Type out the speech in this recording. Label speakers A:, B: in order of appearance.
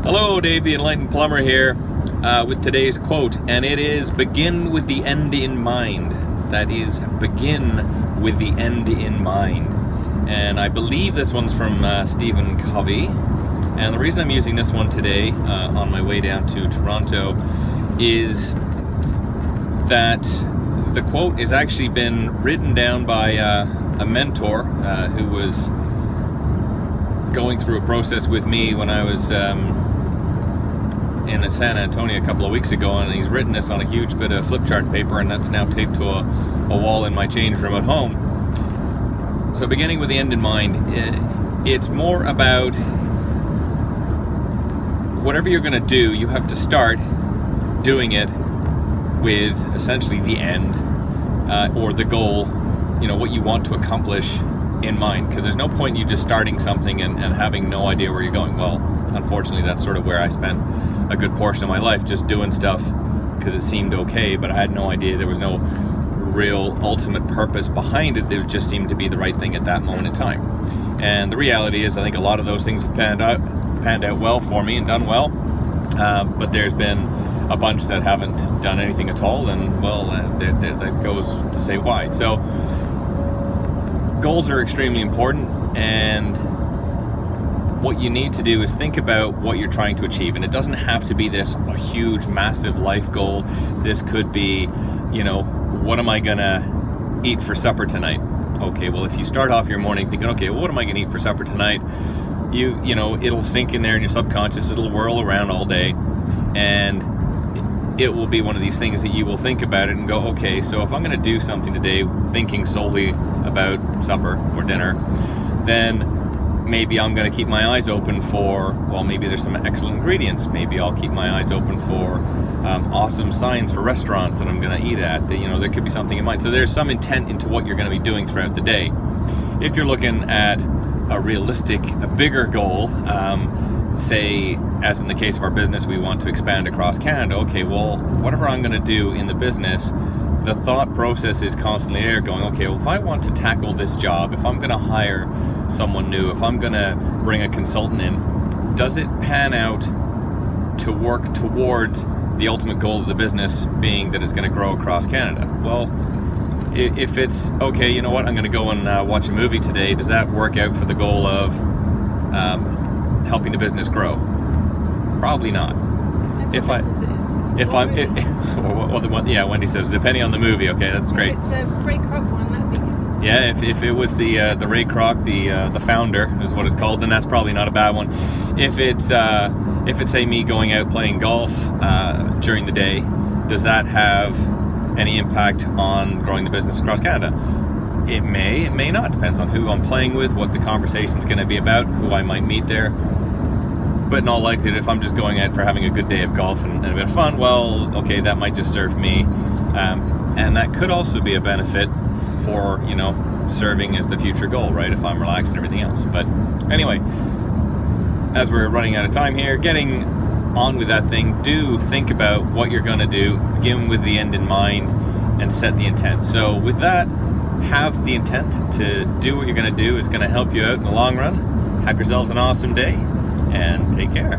A: Hello, Dave the Enlightened Plumber here with today's quote, and it is begin with the end in mind. That is, begin with the end in mind. And I believe this one's from Stephen Covey. And the reason I'm using this one today on my way down to Toronto is that the quote has actually been written down by a mentor who was going through a process with me when I was in San Antonio a couple of weeks ago, and he's written this on a huge bit of flip chart paper, and that's now taped to a wall in my change room at home. So beginning with the end in mind, it's more about whatever you're going to do, you have to start doing it with essentially the end or the goal, what you want to accomplish in mind, because there's no point in you just starting something and having no idea where you're going. Well, unfortunately, that's sort of where I spent a good portion of my life, just doing stuff because it seemed okay, but I had no idea. There was no real ultimate purpose behind it. It just seemed to be the right thing at that moment in time. And the reality is, I think a lot of those things have panned out well for me and done well, but there's been a bunch that haven't done anything at all, and well, that goes to say why. So goals are extremely important, and what you need to do is think about what you're trying to achieve. And it doesn't have to be this huge, massive life goal. This could be, what am I gonna eat for supper tonight? Okay, well, if you start off your morning thinking, okay, well, what am I gonna eat for supper tonight? It'll sink in there in your subconscious. It'll whirl around all day, and it will be one of these things that you will think about it and go, okay, so if I'm gonna do something today thinking solely about supper or dinner, then maybe I'm going to keep my eyes open for, well, maybe there's some excellent ingredients. Maybe I'll keep my eyes open for awesome signs for restaurants that I'm going to eat at. There could be something in mind. So there's some intent into what you're going to be doing throughout the day. If you're looking at a realistic, a bigger goal, say, as in the case of our business, we want to expand across Canada. Okay, well, whatever I'm going to do in the business, the thought process is constantly there going, okay, well, if I want to tackle this job, if I'm going to hire someone new, if I'm going to bring a consultant in, does it pan out to work towards the ultimate goal of the business being that it's going to grow across Canada? Well, if it's, okay, you know what, I'm going to go and watch a movie today, does that work out for the goal of helping the business grow? Probably not. Wendy says, depending on the movie. Okay, that's great.
B: If it's the Ray Kroc one, that'd be good.
A: Yeah, if it was the Ray Kroc, the founder is what it's called, then that's probably not a bad one. If it's say me going out playing golf during the day, does that have any impact on growing the business across Canada? It may not. Depends on who I'm playing with, what the conversation's going to be about, who I might meet there. But in all likelihood, if I'm just going out for having a good day of golf and a bit of fun, well, okay, that might just serve me. And that could also be a benefit for, serving as the future goal, right? If I'm relaxed and everything else. But anyway, as we're running out of time here, getting on with that thing, do think about what you're going to do. Begin with the end in mind and set the intent. So with that, have the intent to do what you're going to do. It's going to help you out in the long run. Have yourselves an awesome day, and take care.